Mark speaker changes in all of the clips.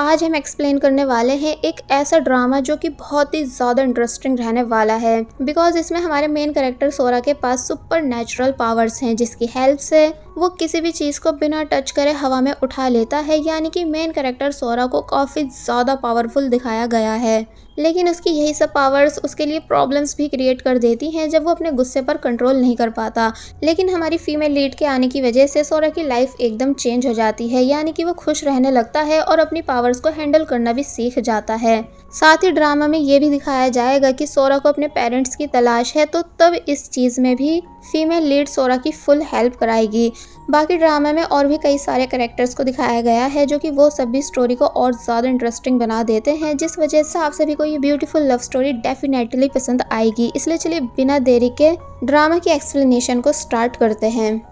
Speaker 1: आज हम एक्सप्लेन करने वाले हैं एक ऐसा ड्रामा जो कि बहुत ही ज़्यादा इंटरेस्टिंग रहने वाला है बिकॉज इसमें हमारे मेन कैरेक्टर सोरा के पास सुपर नेचुरल पावर्स हैं जिसकी हेल्प से वो किसी भी चीज़ को बिना टच करे हवा में उठा लेता है। यानी कि मेन कैरेक्टर सोरा को काफ़ी ज़्यादा पावरफुल दिखाया गया है, लेकिन उसकी यही सब पावर्स उसके लिए प्रॉब्लम्स भी क्रिएट कर देती हैं जब वो अपने गुस्से पर कंट्रोल नहीं कर पाता। लेकिन हमारी फीमेल लीड के आने की वजह से सोरा की लाइफ एकदम चेंज हो जाती है, यानी कि वो खुश रहने लगता है और अपनी पावर्स को हैंडल करना भी सीख जाता है। साथ ही ड्रामा में ये भी दिखाया जाएगा कि सोरा को अपने पेरेंट्स की तलाश है, तो तब इस चीज़ में भी फीमेल लीड सोरा की फुल हेल्प कराएगी। बाकी ड्रामा में और भी कई सारे कैरेक्टर्स को दिखाया गया है जो कि वो सभी स्टोरी को और ज़्यादा इंटरेस्टिंग बना देते हैं, जिस वजह से आप सभी को ये ब्यूटीफुल लव स्टोरी डेफिनेटली पसंद आएगी। इसलिए चलिए बिना देरी के ड्रामा की एक्सप्लेनेशन को स्टार्ट करते हैं।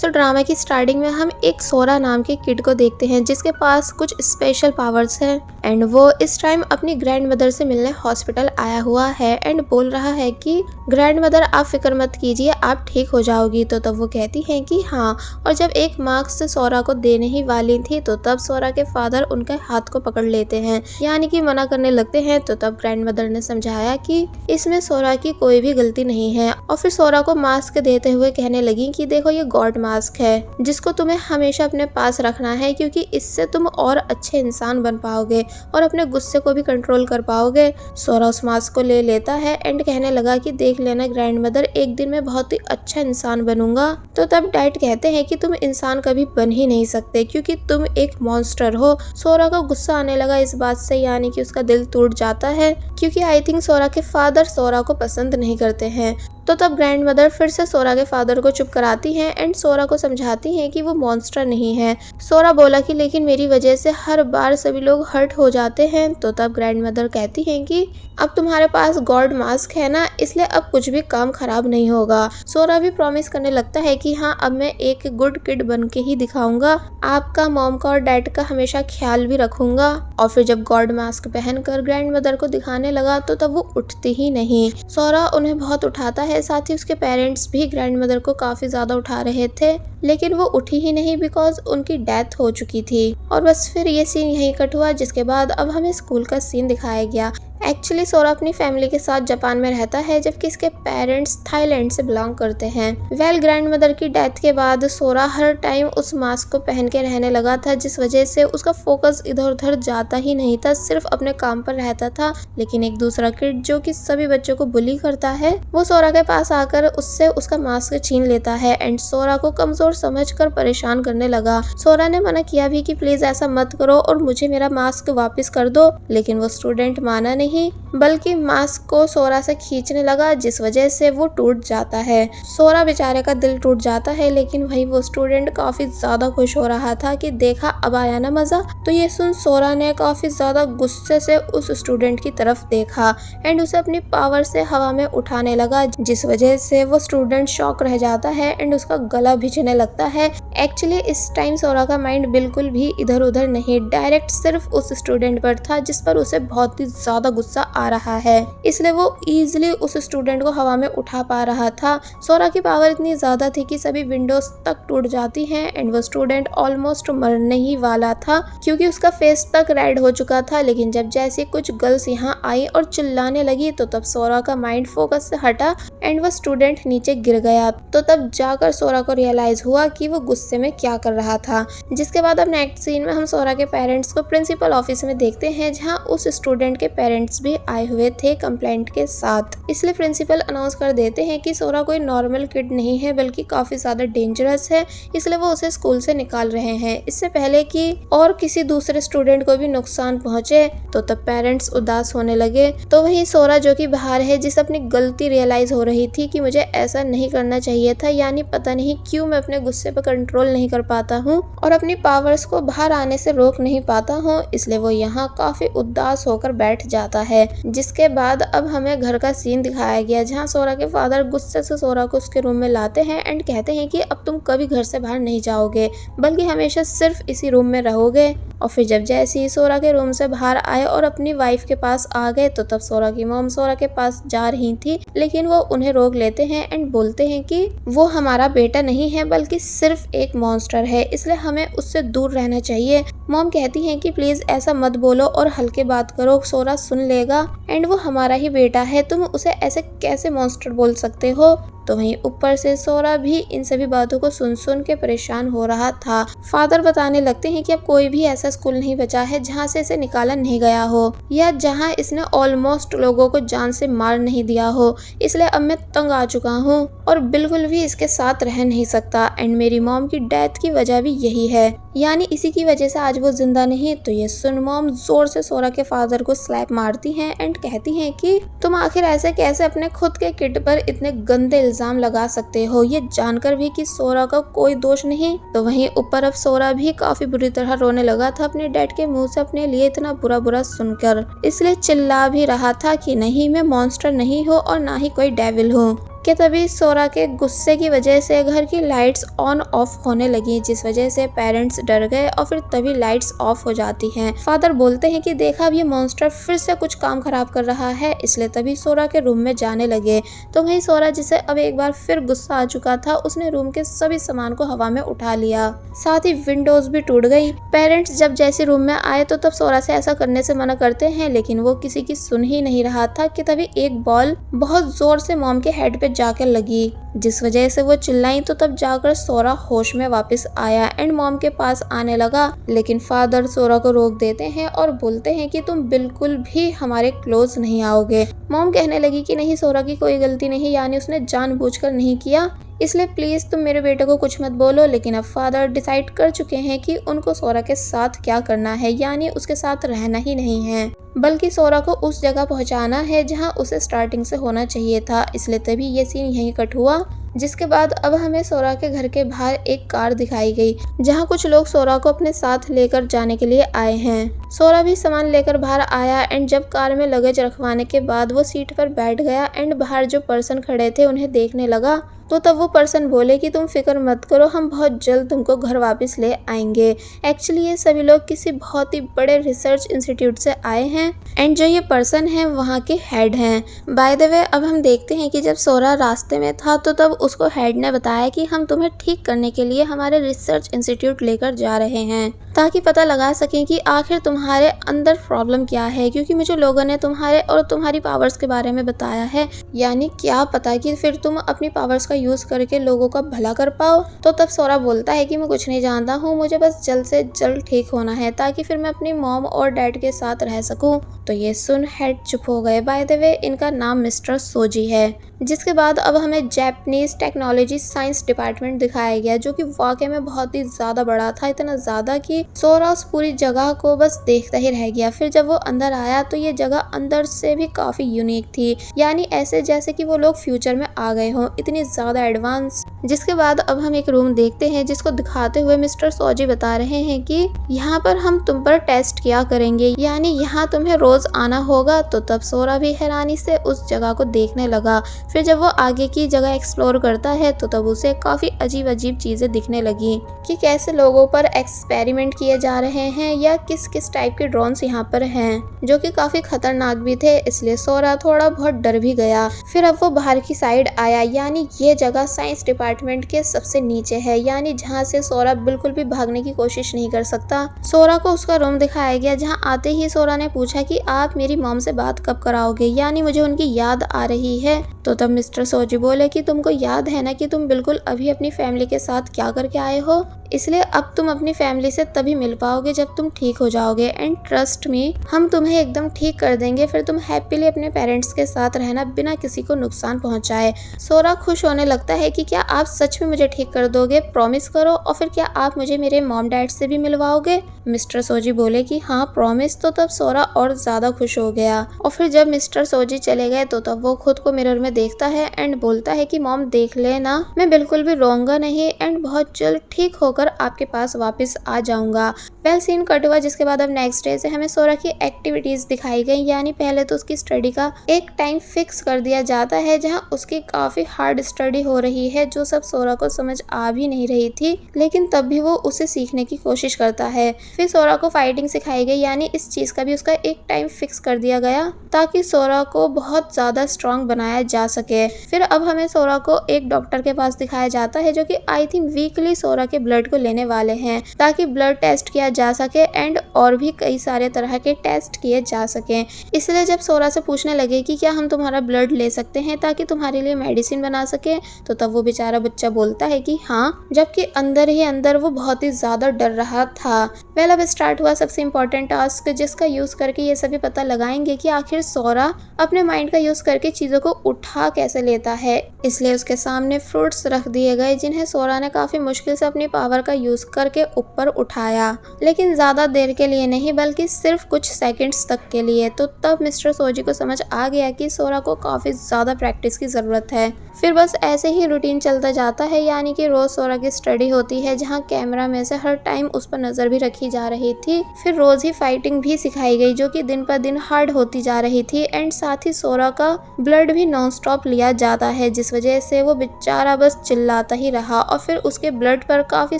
Speaker 1: ड्रामा की स्टार्टिंग में हम एक सोरा नाम के किड को देखते हैं जिसके पास कुछ स्पेशल पावर्स हैं एंड वो इस टाइम अपनी ग्रैंड मदर से मिलने हॉस्पिटल आया हुआ है एंड बोल रहा है कि ग्रैंड मदर आप फिक्र मत कीजिए, आप ठीक हो जाओगी। तो तब वो कहती हैं कि हाँ, और जब एक मार्क्स सोरा को देने ही वाली थी तो तब सोरा के फादर उनके हाथ को पकड़ लेते हैं, यानी कि मना करने लगते हैं। तो तब ग्रैंड मदर ने समझाया कि इसमें सोरा की कोई भी गलती नहीं है और फिर सोरा को मास्क देते हुए कहने लगी कि देखो ये गॉड मास्क है जिसको तुम्हें हमेशा अपने पास रखना है, क्योंकि इससे तुम और अच्छे इंसान बन पाओगे और अपने गुस्से को भी कंट्रोल कर पाओगे। सोरा उस मास्क को ले लेता है एंड कहने लगा कि देख लेना ग्रैंड मदर, एक दिन मैं बहुत ही अच्छा इंसान बनूंगा। तो तब डैड कहते हैं कि तुम इंसान कभी बन ही नहीं सकते क्योंकि तुम एक मॉन्स्टर हो। सोरा को गुस्सा आने लगा इस बात से, यानी कि उसका दिल टूट जाता है क्योंकि आई थिंक सोरा के फादर सोरा को पसंद नहीं करते हैं। तो तब ग्रैंड मदर फिर से सोरा के फादर को चुप कराती हैं एंड सोरा को समझाती हैं कि वो मॉन्स्टर नहीं है। सोरा बोला कि लेकिन मेरी वजह से हर बार सभी लोग हर्ट हो जाते हैं। तो तब ग्रैंड मदर कहती हैं कि अब तुम्हारे पास गॉड मास्क है ना, इसलिए अब कुछ भी काम खराब नहीं होगा। सोरा भी प्रॉमिस करने लगता है कि हाँ, अब मैं एक गुड किड बन के ही दिखाऊंगा, आपका, मॉम का और डैड का हमेशा ख्याल भी रखूंगा। और फिर जब गॉड मास्क पहनकर ग्रैंड मदर को दिखाने लगा तो तब वो उठती ही नहीं। सोरा उन्हें बहुत उठाता है, साथ ही उसके पेरेंट्स भी ग्रैंड मदर को काफी ज्यादा उठा रहे थे, लेकिन वो उठी ही नहीं बिकॉज उनकी डेथ हो चुकी थी। और बस फिर ये सीन यहीं कट हुआ, जिसके बाद अब हमें स्कूल का सीन दिखाया गया। एक्चुअली सोरा अपनी फैमिली के साथ जापान में रहता है जबकि इसके पेरेंट्स थाईलैंड से बिलोंग करते हैं। ग्रैंड मदर की डेथ के बाद सोरा हर टाइम उस मास्क को पहन के रहने लगा था, जिस वजह से उसका फोकस इधर उधर जाता ही नहीं था, सिर्फ अपने काम पर रहता था। लेकिन एक दूसरा किड जो कि सभी बच्चों को बुली करता है, वो सोरा के पास आकर उससे उसका मास्क छीन लेता है एंड सोरा को कमजोर समझकर परेशान करने लगा। सोरा ने मना किया भी कि प्लीज ऐसा मत करो और मुझे मेरा मास्क वापस कर दो, लेकिन वो स्टूडेंट माना नहीं, बल्कि मास्क को सोरा से खींचने लगा, जिस वजह से वो टूट जाता है। सोरा बेचारे का दिल टूट जाता है, लेकिन वही वो स्टूडेंट काफी ज्यादा खुश हो रहा था कि देखा अब आया ना मजा। तो ये सुन सोरा ने काफी ज्यादा गुस्से से उस स्टूडेंट की तरफ देखा एंड उसे अपनी पावर से हवा में उठाने लगा, जिस वजह से वो स्टूडेंट शॉक रह जाता है एंड उसका गला भिजने लगता है। एक्चुअली इस टाइम सोरा का माइंड बिल्कुल भी इधर उधर नहीं, डायरेक्ट सिर्फ उस स्टूडेंट पर था जिस पर उसे बहुत ही ज्यादा गुस्सा आ रहा है, इसलिए वो इजीली उस स्टूडेंट को हवा में उठा पा रहा था। सोरा की पावर इतनी ज्यादा थी कि सभी विंडोज तक टूट जाती हैं एंड वो स्टूडेंट ऑलमोस्ट मरने ही वाला था क्योंकि उसका फेस तक रेड हो चुका था। लेकिन जब जैसे कुछ गर्ल्स यहाँ आई और चिल्लाने लगी तो तब सोरा का माइंड फोकस से हटा एंड वो स्टूडेंट नीचे गिर गया। तो तब जाकर सोरा को रियलाइज हुआ कि वो गुस्से में क्या कर रहा था। जिसके बाद अब नेक्स्ट सीन में हम सोरा के पेरेंट्स को प्रिंसिपल ऑफिस में देखते हैं, जहाँ उस स्टूडेंट के पेरेंट्स भी आए हुए थे कंप्लेंट के साथ। इसलिए प्रिंसिपल अनाउंस कर देते हैं कि सोरा कोई नॉर्मल किड नहीं है बल्कि काफी ज्यादा डेंजरस है, इसलिए वो उसे स्कूल से निकाल रहे हैं इससे पहले कि और किसी दूसरे स्टूडेंट को भी नुकसान पहुंचे। तो तब पेरेंट्स उदास होने लगे। तो वही सोरा जो कि बाहर है, जिसे अपनी गलती रियलाइज हो रही थी कि मुझे ऐसा नहीं करना चाहिए था, यानी पता नहीं क्यों मैं अपने गुस्से पर कंट्रोल नहीं कर पाता हूँ और अपनी पावर्स को बाहर आने से रोक नहीं पाता हूँ, इसलिए वो यहाँ काफी उदास होकर बैठ जाता है। जिसके बाद अब हमें घर का सीन दिखाया गया, जहाँ सोरा के फादर गुस्से से सोरा को उसके रूम में लाते हैं एंड कहते हैं कि अब तुम कभी घर से बाहर नहीं जाओगे बल्कि हमेशा सिर्फ इसी रूम में रहोगे। और फिर जब जैसे ही सोरा के रूम से बाहर आए और अपनी वाइफ के पास आ गए तो तब सोरा की मॉम सोरा के पास जा रही थी, लेकिन वो उन्हें रोक लेते हैं एंड बोलते हैं कि वो हमारा बेटा नहीं है बल्कि सिर्फ एक मॉन्स्टर है, इसलिए हमें उससे दूर रहना चाहिए। मॉम कहती हैं कि प्लीज ऐसा मत बोलो और हल्के बात करो, सोरा सुन लेगा एंड वो हमारा ही बेटा है, तुम उसे ऐसे कैसे मॉन्स्टर बोल सकते हो। तो वहीं ऊपर से सोरा भी इन सभी बातों को सुन सुन के परेशान हो रहा था। फादर बताने लगते हैं कि अब कोई भी ऐसा स्कूल नहीं बचा है जहाँ से इसे निकाला नहीं गया हो या जहाँ इसने ऑलमोस्ट लोगों को जान से मार नहीं दिया हो, इसलिए अब मैं तंग आ चुका हूँ और बिल्कुल भी इसके साथ रह नहीं सकता एंड मेरी मॉम की डेथ की वजह भी यही है, यानी इसी की वजह से आज वो जिंदा नहीं। तो ये सुन मॉम जोर से सोरा के फादर को स्लैप मारती हैं एंड कहती हैं कि तुम आखिर ऐसे कैसे अपने खुद के किड पर इतने गंदे इल्जाम लगा सकते हो, ये जानकर भी कि सोरा का कोई दोष नहीं। तो वहीं ऊपर अब सोरा भी काफी बुरी तरह रोने लगा था अपने डैड के मुंह से अपने लिए इतना बुरा बुरा सुनकर, इसलिए चिल्ला भी रहा था कि नहीं मैं मॉन्स्टर नहीं हूँ और ना ही कोई डेविल हूँ। कि तभी सोरा के गुस्से की वजह से घर की लाइट्स ऑन ऑफ होने लगी, जिस वजह से पेरेंट्स डर गए और फिर तभी लाइट्स ऑफ हो जाती हैं। फादर बोलते हैं कि देखा अब ये मॉन्स्टर फिर से कुछ काम खराब कर रहा है, इसलिए तभी सोरा के रूम में जाने लगे। तो वहीं सोरा जिसे अब एक बार फिर गुस्सा आ चुका था, उसने रूम के सभी सामान को हवा में उठा लिया, साथ ही विंडोज भी टूट गई। पेरेंट्स जब जैसे रूम में आए तो तब सोरा से ऐसा करने से मना करते हैं, लेकिन वो किसी की सुन ही नहीं रहा था कि तभी एक बॉल बहुत जोर से मॉम के हेड पे जाकर लगी, जिस वजह से वो चिल्लाई। तो तब जाकर सोरा होश में वापस आया एंड मॉम के पास आने लगा, लेकिन फादर सोरा को रोक देते हैं और बोलते हैं कि तुम बिल्कुल भी हमारे क्लोज नहीं आओगे। मॉम कहने लगी कि नहीं सोरा की कोई गलती नहीं, यानी उसने जानबूझकर नहीं किया, इसलिए प्लीज तुम मेरे बेटे को कुछ मत बोलो। लेकिन अब फादर डिसाइड कर चुके हैं कि उनको सोरा के साथ क्या करना है, यानी उसके साथ रहना ही नहीं है बल्कि सोरा को उस जगह पहुंचाना है जहां उसे स्टार्टिंग से होना चाहिए था। इसलिए तभी ये सीन यहीं कट हुआ, जिसके बाद अब हमें सोरा के घर के बाहर एक कार दिखाई गई जहां कुछ लोग सोरा को अपने साथ लेकर जाने के लिए आए हैं। सोरा भी सामान लेकर बाहर आया एंड जब कार में लगेज रखवाने के बाद वो सीट पर बैठ गया एंड बाहर जो पर्सन खड़े थे उन्हें देखने लगा। तो तब वो पर्सन बोले कि तुम फिक्र मत करो, हम बहुत जल्द तुमको घर वापस ले आएंगे। एक्चुअली ये सभी लोग किसी बहुत ही बड़े रिसर्च इंस्टीट्यूट से आए हैं एंड जो ये पर्सन है वहाँ के हेड हैं। बाय द वे अब हम देखते हैं कि जब सोरा रास्ते में था तो तब उसको हेड ने बताया कि हम तुम्हें ठीक करने के लिए हमारे रिसर्च इंस्टीट्यूट लेकर जा रहे हैं, ताकि पता लगा सकें कि आखिर तुम्हारे अंदर प्रॉब्लम क्या है, क्योंकि मुझे लोगों ने तुम्हारे और तुम्हारी पावर्स के बारे में बताया है, यानी क्या पता कि फिर तुम अपनी पावर्स का यूज करके लोगों का भला कर पाओ। तो तब सोरा बोलता है कि मैं कुछ नहीं जानता हूँ, मुझे बस जल्द से जल्द ठीक होना है ताकि फिर मैं अपनी मॉम और डैड के साथ रह सकूं। तो ये सुन हेड चुप हो गए। बाय द वे इनका नाम मिस्टर सोजी है। जिसके बाद अब हमें जापानीज टेक्नोलॉजी साइंस डिपार्टमेंट दिखाया गया, जो कि वाकई में बहुत ही ज्यादा बड़ा था, इतना ज्यादा कि सोरा उस पूरी जगह को बस देखता ही रह गया। फिर जब वो अंदर आया तो ये जगह अंदर से भी काफी यूनिक थी, यानी ऐसे जैसे कि वो लोग फ्यूचर में आ गए हों, इतनी ज्यादा एडवांस। जिसके बाद अब हम एक रूम देखते हैं जिसको दिखाते हुए मिस्टर सोजी बता रहे हैं कि यहाँ पर हम तुम पर टेस्ट किया करेंगे, यानी यहाँ तुम्हें रोज आना होगा। तो तब सोरा भी हैरानी से उस जगह को देखने लगा। फिर जब वो आगे की जगह एक्सप्लोर करता है तो तब उसे काफी अजीब अजीब चीजें दिखने लगी कि कैसे लोगों पर एक्सपेरिमेंट किए जा रहे हैं या किस किस टाइप के ड्रोन्स यहाँ पर हैं, जो कि काफी खतरनाक भी थे। इसलिए सोरा थोड़ा बहुत डर भी गया। फिर अब वो बाहर की साइड आया, यानी ये जगह साइंस डिपार्टमेंट के सबसे नीचे है, यानी जहाँ से सोरा बिल्कुल भी भागने की कोशिश नहीं कर सकता। सोरा को उसका रूम दिखाया गया, जहाँ आते ही सोरा ने पूछा कि आप मेरी मॉम से बात कब कराओगे, यानी मुझे उनकी याद आ रही है। तो तब मिस्टर सोजी बोले कि तुमको याद है ना कि तुम बिल्कुल अभी अपनी फैमिली के साथ क्या करके आए हो, इसलिए अब तुम अपनी फैमिली से तभी मिल पाओगे जब तुम ठीक हो जाओगे एंड ट्रस्ट मी, हम तुम्हें एकदम ठीक कर देंगे, फिर तुम हैप्पीली अपने पेरेंट्स के साथ रहना बिना किसी को नुकसान पहुंचाए। सोरा खुश होने लगता है कि क्या आप सच में मुझे ठीक कर दोगे, प्रॉमिस करो, और फिर क्या आप मुझे मेरे मॉम डैड से भी मिलवाओगे। मिस्टर सोजी बोले कि हाँ प्रॉमिस। तो तब सोरा और ज्यादा खुश हो गया। और फिर जब मिस्टर सोजी चले गए तो तब वो खुद को मिरर में देखता है एंड बोलता है कि मॉम देख लेना, मैं बिल्कुल भी रोऊंगा नहीं एंड बहुत जल्द ठीक होकर होकर आपके पास वापस आ जाऊंगा। वेल सीन कट हुआ, जिसके बाद अब नेक्स्ट डे से हमें सोरा की एक्टिविटीज दिखाई गई। यानी पहले तो उसकी स्टडी का एक टाइम फिक्स कर दिया जाता है जहां उसकी काफी हार्ड स्टडी हो रही है, जो सब सोरा को समझ आ भी नहीं रही थी, लेकिन तब भी वो उसे सीखने की कोशिश करता है। फिर सोरा को फाइटिंग सिखाई गई, यानी इस चीज का भी उसका एक टाइम फिक्स कर दिया गया ताकि सोरा को बहुत ज्यादा स्ट्रांग बनाया जा सके। फिर अब हमें सोरा को एक डॉक्टर के पास दिखाया जाता है जो कि आई थिंक वीकली सोरा के ब्लड को लेने वाले हैं ताकि ब्लड टेस्ट किया जा सके एंड और भी कई सारे तरह के टेस्ट किए जा सके। इसलिए जब सोरा से पूछने लगे कि क्या हम तुम्हारा ब्लड ले सकते हैं ताकि तुम्हारे लिए मेडिसिन बना सके, तो तब वो बेचारा बच्चा बोलता है कि हाँ, जबकि अंदर ही अंदर वो बहुत ही ज्यादा डर रहा था। वेल अब स्टार्ट हुआ सबसे इम्पोर्टेंट टास्क, जिसका यूज करके ये सभी पता लगाएंगे कि आखिर सोरा अपने माइंड का यूज करके चीजों को उठा कैसे लेता है। इसलिए उसके सामने फ्रूट्स रख दिए गए जिन्हें सोरा ने काफी मुश्किल से अपनी पावर का यूज करके ऊपर उठाया, लेकिन ज्यादा देर के लिए नहीं बल्कि सिर्फ कुछ सेकंड्स तक के लिए। तो तब मिस्टर सोजी को समझ आ गया कि सोरा को काफी ज्यादा प्रैक्टिस की जरूरत है। फिर बस ऐसे ही रूटीन चलता जाता है, यानी कि रोज सोरा की स्टडी होती है जहाँ कैमरा में से हर टाइम उस पर नजर भी रखी जा रही थी। फिर रोज ही फाइटिंग भी सिखाई गई जो कि दिन पर दिन हार्ड होती जा रही थी एंड साथ ही सोरा का ब्लड भी नॉन स्टॉप लिया जाता है, जिस वजह से वो बेचारा बस चिल्लाता ही रहा। और फिर उसके ब्लड पर काफी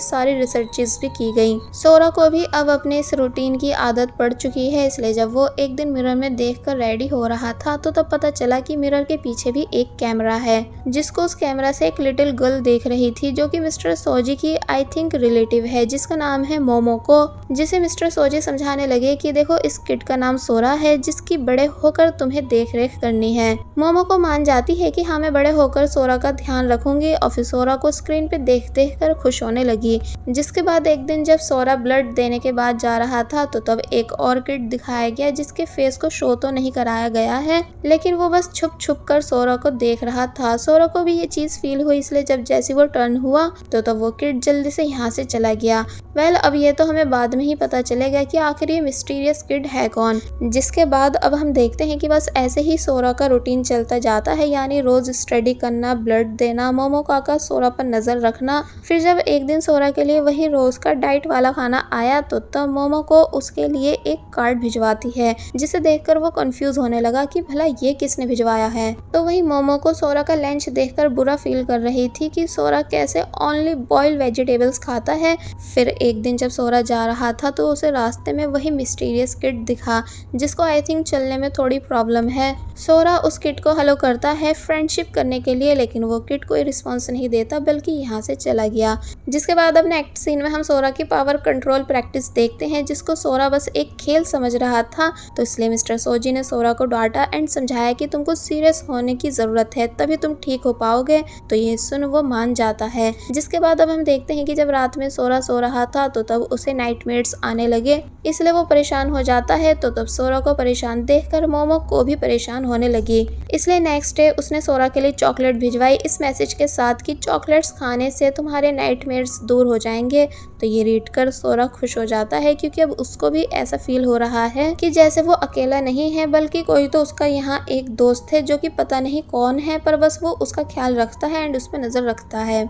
Speaker 1: सारी रिसर्चेस भी की गई। सोरा को भी अब अपने इस रूटीन की आदत पड़ चुकी है, इसलिए जब वो एक दिन मिरर में देखकर रेडी हो रहा था तो तब पता चला कि मिरर के पीछे भी एक कैमरा है, जिसको उस कैमरा से एक लिटिल गर्ल देख रही थी जो कि मिस्टर सोजी की आई थिंक रिलेटिव है, जिसका नाम है मोमोको। जिसे मिस्टर सोजी समझाने लगे कि देखो, इस किड का नाम सोरा है जिसकी बड़े होकर तुम्हें देख रेख करनी है। मोमोको मान जाती है कि हाँ, मैं बड़े होकर सोरा का ध्यान रखूंगी और फिर सोरा को स्क्रीन पे देख देख कर खुश होने लगी। जिसके बाद एक दिन जब सोरा ब्लड देने के बाद जा रहा था तो तब एक और किड दिखाया गया जिसके फेस को शो तो नहीं कराया गया है, लेकिन वो बस छुप छुप कर सोरा को देख रहा था। सोरा को भी ये चीज फील हुई, इसलिए जब जैसे वो टर्न हुआ तो तब वो किड जल्दी से यहाँ से चला गया। वेल अब ये तो हमें बाद में ही पता चलेगा कि आखिर ये मिस्टीरियस किड है कौन। जिसके बाद अब हम देखते हैं कि बस ऐसे ही सोरा का रूटीन चलता जाता है, यानी रोज स्टडी करना, ब्लड देना, मोमोका का सोरा पर नजर रखना। फिर जब एक दिन सोरा के लिए वही रोज का डाइट वाला खाना आया तो तब मोमो को उसके लिए एक कार्ड भिजवाती है, जिसे देखकर वो कंफ्यूज होने लगा कि भला ये किसने भिजवाया है। तो वही मोमो को सोरा का लंच देखकर बुरा फील कर रही थी कि सोरा कैसे ओनली बॉइल्ड वेजिटेबल्स खाता है। फिर एक दिन जब सोरा जा रहा था तो उसे रास्ते में वही मिस्टीरियस किड दिखा, जिसको आई थिंक चलने में थोड़ी प्रॉब्लम है। सोरा उस किड को हेलो करता है फ्रेंडशिप करने के लिए, लेकिन वो किड कोई रिस्पॉन्स नहीं देता बल्कि यहाँ से चला गया। जिसके बाद अब नेक्स्ट सीन में हम सोरा की पावर कंट्रोल प्रैक्टिस देखते हैं, जिसको सोरा बस एक खेल समझ रहा था। तो इसलिए मिस्टर सोजी ने सोरा को डांटा एंड समझाया कि तुमको सीरियस होने की जरूरत है, तभी तुम ठीक हो पाओगे। तो ये सुन वो मान जाता है। जिसके बाद अब हम देखते हैं कि जब रात में सोरा सो रहा था तो तब उसे नाइटमेयर्स आने लगे, इसलिए वो परेशान हो जाता है। तो तब सोरा को परेशान देखकर मोमो को भी परेशान होने लगी, इसलिए नेक्स्ट डे उसने सोरा के लिए चॉकलेट भिजवाई इस मैसेज के साथ कि चॉकलेट्स खाने से तुम्हारे नाइटमेयर्स दूर हो जाएंगे। तो ये रीड कर सोरा खुश हो जाता है, क्योंकि अब उसको भी ऐसा फील हो रहा है कि जैसे वो अकेला नहीं है बल्कि कोई तो उसका यहाँ एक दोस्त है जो कि पता नहीं कौन है, पर बस वो उसका ख्याल रखता है एंड उस पर नजर रखता है।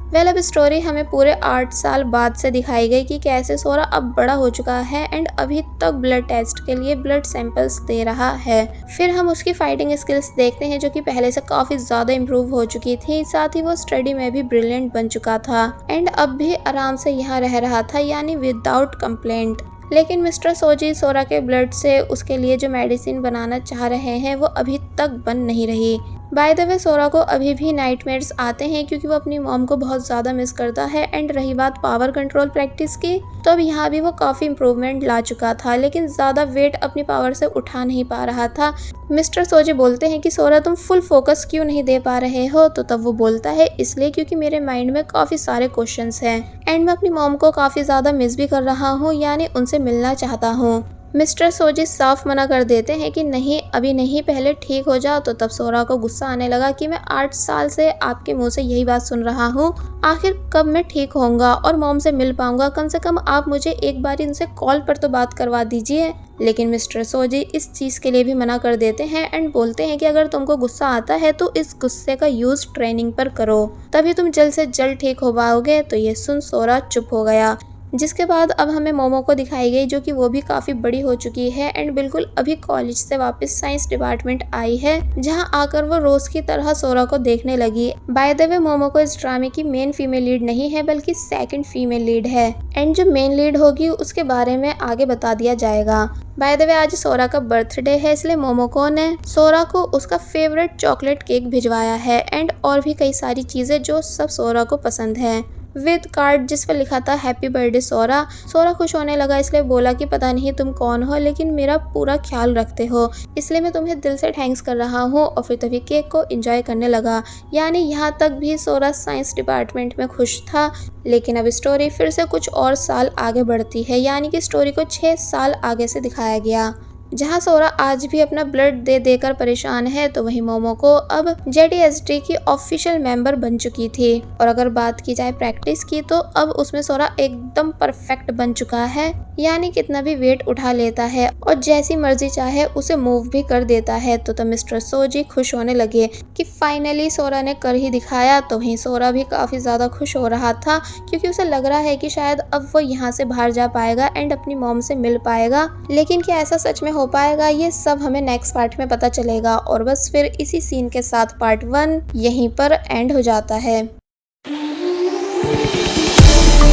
Speaker 1: वेल अब स्टोरी हमें पूरे 8 साल बाद से दिखाई गई कि कैसे सोरा अब बड़ा हो चुका है एंड अभी तक ब्लड टेस्ट के लिए ब्लड सैंपल्स दे रहा है। फिर हम उसकी फाइटिंग स्किल्स देखते हैं जो कि पहले से काफी ज्यादा इम्प्रूव हो चुकी थी, साथ ही वो स्टडी में भी ब्रिलियंट बन चुका था एंड अब भी आराम से यहाँ रह रहा था, यानी विदाउट कंप्लेंट। लेकिन मिस्टर सोजी सोरा के ब्लड से उसके लिए जो मेडिसिन बनाना चाह रहे हैं वो अभी तक बन नहीं रही। बाय द वे सोरा को अभी भी नाइटमेयर्स आते हैं क्योंकि वो अपनी मॉम को बहुत ज़्यादा मिस करता है। एंड रही बात पावर कंट्रोल प्रैक्टिस की, तो अब यहाँ भी वो काफ़ी इम्प्रूवमेंट ला चुका था, लेकिन ज़्यादा वेट अपनी पावर से उठा नहीं पा रहा था। मिस्टर सोजी बोलते हैं कि सोरा तुम फुल फोकस क्यों नहीं दे पा रहे हो। तो तब वो बोलता है इसलिए क्योंकि मेरे माइंड में काफ़ी सारे क्वेश्चंस हैं एंड मैं अपनी मॉम को काफ़ी ज़्यादा मिस भी कर रहा हूँ, यानी उनसे मिलना चाहता हूँ। मिस्टर सोजी साफ मना कर देते हैं कि नहीं, अभी नहीं, पहले ठीक हो जाओ। तो तब सोरा को गुस्सा आने लगा कि मैं 8 साल से आपके मुंह से यही बात सुन रहा हूँ, आखिर कब मैं ठीक होऊंगा और मॉम से मिल पाऊंगा। कम से कम आप मुझे एक बार इनसे कॉल पर तो बात करवा दीजिए। लेकिन मिस्टर सोजी इस चीज़ के लिए भी मना कर देते हैं एंड बोलते हैं कि अगर तुमको गुस्सा आता है तो इस गुस्से का यूज़ ट्रेनिंग पर करो, तभी तुम जल्द से जल्द ठीक हो पाओगे। तो ये सुन सोरा चुप हो गया। जिसके बाद अब हमें मोमो को दिखाई गई, जो कि वो भी काफ़ी बड़ी हो चुकी है एंड बिल्कुल अभी कॉलेज से वापस साइंस डिपार्टमेंट आई है, जहां आकर वो रोज की तरह सोरा को देखने लगी। बाय द वे मोमो को इस ड्रामे की मेन फीमेल लीड नहीं है बल्कि सेकंड फीमेल लीड है एंड जो मेन लीड होगी उसके बारे में आगे बता दिया जाएगा। बाय द वे आज सोरा का बर्थडे है, इसलिए मोमोको ने सोरा को उसका फेवरेट चॉकलेट केक भिजवाया है एंड और भी कई सारी चीज़ें जो सब सोरा को पसंद है, विद कार्ड जिस पर लिखा था हैप्पी बर्थडे सोरा। सोरा खुश होने लगा, इसलिए बोला कि पता नहीं तुम कौन हो लेकिन मेरा पूरा ख्याल रखते हो, इसलिए मैं तुम्हें दिल से थैंक्स कर रहा हूँ। और फिर तभी केक को एंजॉय करने लगा। यानी यहाँ तक भी सोरा साइंस डिपार्टमेंट में खुश था। लेकिन अब स्टोरी फिर से कुछ और साल आगे बढ़ती है, यानी कि स्टोरी को 6 साल आगे से दिखाया गया, जहां सोरा आज भी अपना ब्लड दे देकर परेशान है। तो वहीं मोमोको अब JDSD की ऑफिशियल मेंबर बन चुकी थी। और अगर बात की जाए प्रैक्टिस की तो अब उसमें सोरा एकदम परफेक्ट बन चुका है, यानी कितना भी वेट उठा लेता है और जैसी मर्जी चाहे उसे मूव भी कर देता है। तो मिस्टर सोजी खुश होने लगे कि फाइनली सोरा ने कर ही दिखाया। तो वहीं सोरा भी काफ़ी ज़्यादा खुश हो रहा था, क्योंकि उसे लग रहा है कि शायद अब वो यहाँ से बाहर जा पाएगा एंड अपनी मॉम से मिल पाएगा। लेकिन क्या ऐसा सच में हो पाएगा, ये सब हमें नेक्स्ट पार्ट में पता चलेगा। और बस फिर इसी सीन के साथ पार्ट 1 यहीं पर एंड हो जाता है।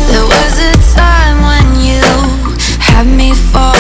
Speaker 2: There was a time when you had me fall